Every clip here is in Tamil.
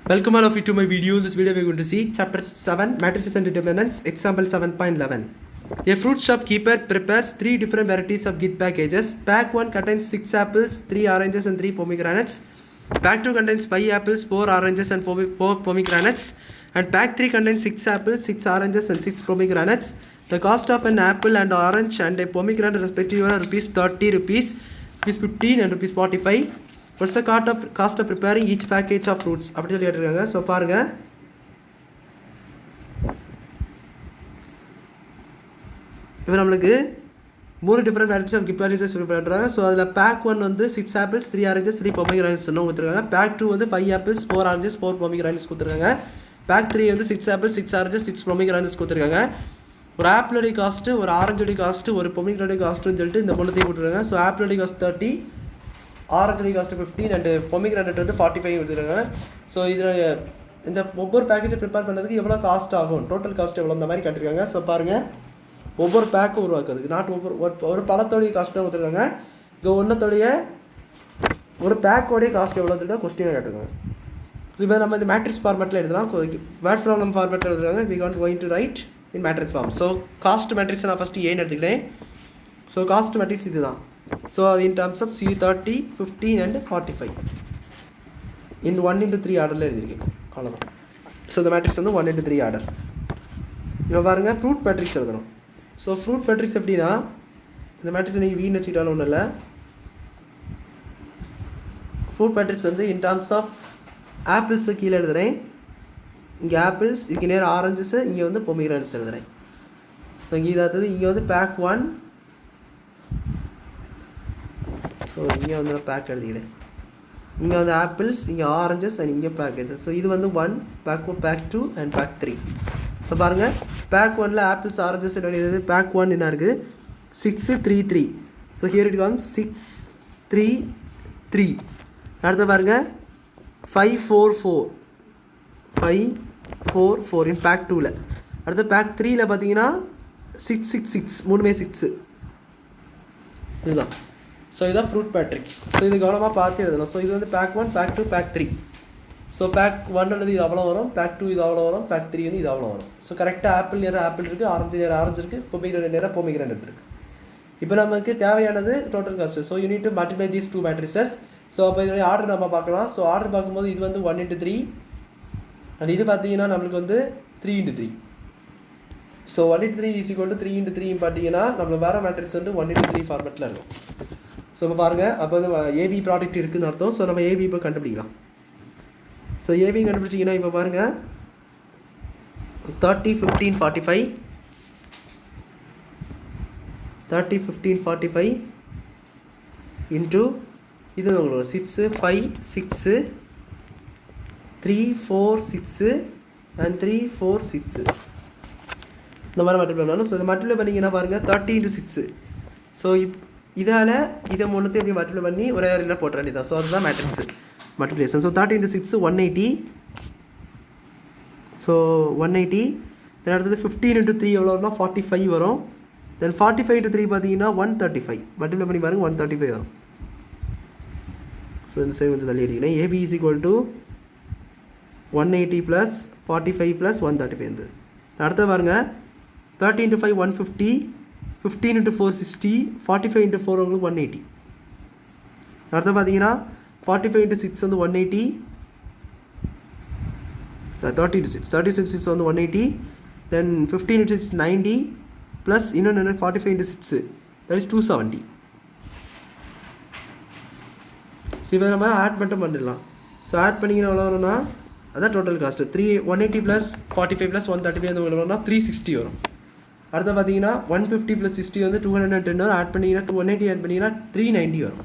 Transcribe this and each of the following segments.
Welcome all of you to my video. In this video we are going to see chapter 7 matrices and determinants, example 7.11. A fruit shop keeper prepares 3 different varieties of gift packages. Pack 1 contains 6 apples, 3 oranges and 3 pomegranates. Pack 2 contains 5 apples, 4 oranges and 4 pomegranates. And pack 3 contains 6 apples, 6 oranges and 6 pomegranates. The cost of an apple and orange and a pomegranate respectively are rupees 30, rupees 15 and rupees 45. What's the cost of preparing each package of fruits? அப்படி சொல்லி கேட்டிருக்காங்க. ஸோ பாருங்கள், இப்போ நம்மளுக்கு 3 different varieties of gift packages பண்ணுறாங்க. ஸோ அதில் பேக் 1 வந்து 6 ஆப்பிள்ஸ், 3 ஆரஞ்சஸ், 3 பொமிகிரானட்ஸ் கொடுத்துருக்காங்க. பேக் 2 வந்து 5 ஆப்பிள்ஸ், 4 ஆரஞ்சஸ், 4 பொமிகிரானட்ஸ் கொடுத்துருக்காங்க. பேக் 3 வந்து 6 ஆப்பிள்ஸ், 6 ஆரஞ்சஸ், 6 பொமிகிரானட்ஸ் கொடுத்துருக்காங்க. ஒரு ஆப்பிளோடைய காஸ்ட்டு, ஒரு ஆரஞ்சோடைய காஸ்ட்டு, ஒரு பொமிகிரானோடைய காஸ்ட்டுன்னு சொல்லிட்டு இந்த மூணுத்தையும் கொடுத்துருக்காங்க. ஸோ ஆப்பிளோடைய cost 30, orange cost 15 and pomegranate வந்து 45 கொடுத்துருக்காங்க. ஸோ இதில் இந்த ஒவ்வொரு பேக்கேஜை ப்ரிப்பேர் பண்ணுறதுக்கு எவ்வளோ காஸ்ட் ஆகும், டோட்டல் காஸ்ட் எவ்வளோ இந்த மாதிரி கட்டிருக்காங்க. ஸோ பாருங்கள், ஒவ்வொரு பேக்கும் உருவாக்குறதுக்கு ஒரு பழத்தோடைய காஸ்ட்டாக கொடுத்துருக்காங்க. இங்கே ஒன்றத்தோடைய ஒரு பேக்கோடைய காஸ்ட் எவ்வளோ தான் கொஸ்டினாக கேட்டிருக்காங்க. ஸோ இப்போ நம்ம இந்த மேட்ரிக்ஸ் ஃபார்மேட்டில் எழுதலாம். வேர்ட் ப்ராப்ளம் ஃபார்மேட்டில் எழுதுறாங்க. We can't going to write in matrix form. So cost matrix நான் ஃபஸ்ட்டு ஏன்னு எடுத்துக்கிட்டேன். ஸோ காஸ்ட் மேட்ரிக்ஸ் இது தான். So in terms of C30, 15 and 45 in 1:3 ஆர்டரில் எழுதியிருக்கேன். அவ்வளோதான். ஸோ இந்த மேட்ரிக்ஸ் வந்து 1:3 ஆர்டர். இப்போ பாருங்கள், ஃப்ரூட் மேட்ரிக்ஸ் எழுதணும். ஸோ ஃப்ரூட் மேட்ரிக்ஸ் எப்படின்னா, இந்த மேட்ரிக்ஸ் நீங்கள் வீண் வச்சுக்கிட்டாலும் ஒன்றும் இல்லை. ஃப்ரூட் மேட்ரிக்ஸ் வந்து இன் டர்ம்ஸ் ஆஃப் ஆப்பிள்ஸு கீழே எழுதுகிறேன். இங்கே ஆப்பிள்ஸ், இங்கே நேரம் ஆரஞ்சஸு, இங்கே வந்து பொமிகிரானட்ஸ் எழுதுகிறேன். ஸோ இங்கே இதாகிறது, இங்கே வந்து பேக் 1. ஸோ இங்கே வந்து நான் பேக் எழுதிக்கிறேன். இங்கே வந்து ஆப்பிள்ஸ், இங்கே ஆரஞ்சஸ் அண்ட் இங்கே பேக்கேஜஸ். ஸோ இது வந்து 1, pack 1, pack 2 and pack 3. So பாருங்கள், பேக் 1ல் ஆப்பிள்ஸ் ஆரஞ்சஸ் என்னது, பேக் 1 என்ன இருக்குது, 6, 3, 3. So here it comes 6, 3, 3. அடுத்து பாருங்கள், 5, 4, 4, 5, 4, 4 இன் பேக் 2ல். அடுத்து பேக் 3ல் பார்த்தீங்கன்னா 6, 6, 6, மூணுமே 6. இதுதான். ஸோ இதுதான் ஃப்ரூட் மேட்ரிக்ஸ். ஸோ இது கவனமாக பார்த்து எழுதணும். ஸோ இது வந்து pack 1, pack 2, pack 3. So pack 1 இது அவ்வளோ வரும், பேக் 2 இது அவ்வளோ வரும், பேக் 3 வந்து இது அவ்வளோ வரும். ஸோ கரெக்டாக ஆப்பிள் நேரம் ஆப்பிள் இருக்குது, ஆரஞ்சு நேரம் ஆரஞ்சு இருக்குது, பொமிகிரானட் நேரம் பொமிகிரானட் இருக்குது. இப்போ நமக்கு தேவையானது total cost. So you need to multiply these 2 matrices. So அப்போ இதோடைய ஆர்டர் நம்ம பார்க்கலாம். ஸோ ஆர்டர் பார்க்கும்போது இது வந்து 1:3 அண்ட் இது பார்த்தீங்கன்னா நம்மளுக்கு வந்து 3:3. ஸோ 1:3 = 3:3 பார்த்தீங்கன்னா நம்மளுக்கு வேறு மேட்ரிக்ஸ் வந்து 1:3 ஃபார்மேட்டில் இருக்கும். ஸோ இப்போ பாருங்கள், அப்போ வந்து ஏபி ப்ராடக்ட் இருக்குதுன்னு அர்த்தம். ஸோ நம்ம ஏபி இப்போ கண்டுபிடிக்கலாம். ஸோ ஏபி கண்டுபிடிச்சிங்கன்னா இப்போ பாருங்கள், 30, 15, 45, 30, 15, 45 இன்ட்டு இது உங்களுக்கு 6, 5, 6, 3, 4, 6 அண்ட் 3, 4, 6 இந்த மாதிரி மல்டிப்ளை பண்ணணும். ஸோ இதை மல்டிப்ளை பண்ணிங்கன்னா பாருங்கள், 30 × 6. ஸோ இதால் இதை மூணுத்தையும் எப்படி மல்டிப்ளை பண்ணி ஒரே அறையில் போட்டுற வேண்டியதான். ஸோ அதுதான் மேட்ரிக்ஸு மல்டிப்ளிகேஷன். ஸோ 30 × 6 180. ஸோ 180. தென் அடுத்தது 15 × 3 எவ்வளோ வரும்னா 45 வரும். தென் 45 × 3 பார்த்தீங்கன்னா 135. மல்டிப்ளை பண்ணி பாருங்கள், 135 வரும். ஸோ இந்த சைடு வந்து தள்ளி அடிக்கிறேன். ஏபி = 180 + 45 + 135 இருந்தது. அடுத்த பாருங்கள், 30 × 5 150, 15 × 4 60, 45 × 4 உங்களுக்கு 180. அடுத்து பார்த்தீங்கன்னா 45 × 6 வந்து 180. சார் 30 × 6, 36 6 வந்து 180. தென் 15 × 6 90 ப்ளஸ் இன்னொன்று 45 × 6 தட் இஸ் 270. ஸோ இதை நம்ம ஆட் மட்டும் பண்ணிடலாம். ஸோ ஆட் பண்ணிங்கன்னா எவ்வளோ வரும்னா, அதான் டோட்டல் காஸ்ட்டு 180 + 45 + 135 வந்து எவ்வளோ வரும்னா 360 வரும். அடுத்து பார்த்தீங்கன்னா 150 + 60 வந்து 210 வரும். ஆட் பண்ணிங்கன்னா 180 ஆட் பண்ணிங்கன்னா 390 வரும்.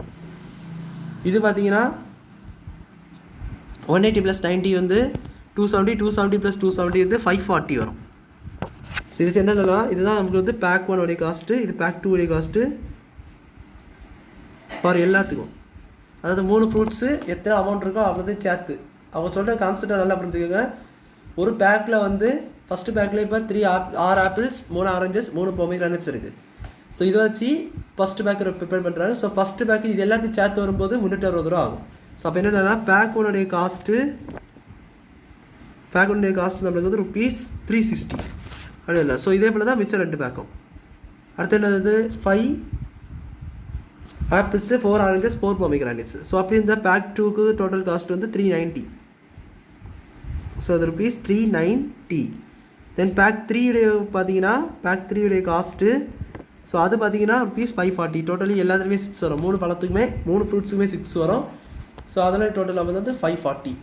இது பார்த்தீங்கன்னா 180 + 90 வந்து 270, 270 + 270 வந்து 540 வரும். ஸோ இது என்னன்னா, இதுதான் நமக்கு வந்து பேக் 1 உடைய காஸ்ட்டு, இது பேக் 2 உடைய காஸ்ட்டு ஃபார் எல்லாத்துக்கும். அதாவது 3 ஃப்ரூட்ஸு எத்தனை அமௌண்ட் இருக்கோ அவ்வளோதையும் சேர்த்து அவங்க சொல்கிற கான்செப்டை நல்லா புரிஞ்சுக்கோங்க. ஒரு பேக்கில் வந்து ஃபஸ்ட்டு பேக்கில் இப்போ 6 ஆப்பிள்ஸ், 3 ஆரஞ்சஸ், 3 பொமிகிரானட்ஸ் இருக்குது. ஸோ இதை வச்சு ஃபஸ்ட்டு பேக்கை ப்ரிப்பேர் பண்ணுறாங்க. ஸோ ஃபஸ்ட்டு பேக்கு இது எல்லாத்தையும் சேர்த்து வரும்போது 360 ரூபா ஆகும். ஸோ அப்போ என்னென்னா பேக் 1 காஸ்ட்டு பேக் ஒன்னுடைய காஸ்ட் நம்மளுக்கு வந்து ₹360 அப்படி இல்லை. ஸோ இதே போல் தான் மிச்சம் 2 பேக்கும். அடுத்து என்னது 5 ஆப்பிள்ஸு 4 ஆரஞ்சஸ் 4 பொமேகிரானேட்ஸ். ஸோ அப்படி இருந்தால் பேக் 2க்கு டோட்டல் காஸ்ட் வந்து 390. ஸோ அது ₹390. தென் பேக் 3 பார்த்தீங்கன்னா பேக் 3 உடைய காஸ்ட்டு ஸோ அது பார்த்தீங்கன்னா ₹540. டோட்டலி எல்லாத்துலேயுமே 6 வரும். 3 பழத்துக்குமே 3 ஃப்ரூட்ஸுக்குமே 6 வரும். ஸோ அதெல்லாம் டோட்டல் வந்து 540.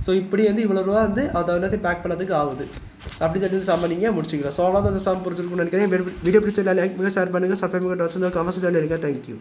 ஸோ இப்படி வந்து இவ்வளோ ரூபா வந்து அதை எல்லாத்தையும் பேக் பண்ணதுக்கு ஆகுது. அப்படி சொல்லி சம் நீங்கள் முடிச்சுக்கலாம். ஸோ அவ்வளோ அந்த சம் புரிஞ்சிருக்குன்னு நினைக்கிறேன். வீடியோ பிடிச்ச லைக் பண்ணுங்கள், ஷேர் பண்ணுங்கள், சப்ஸ்கிரைப் பண்ணுங்கள், கமெண்ட்ஸ் சொல்லிடுங்க. தேங்க்யூ.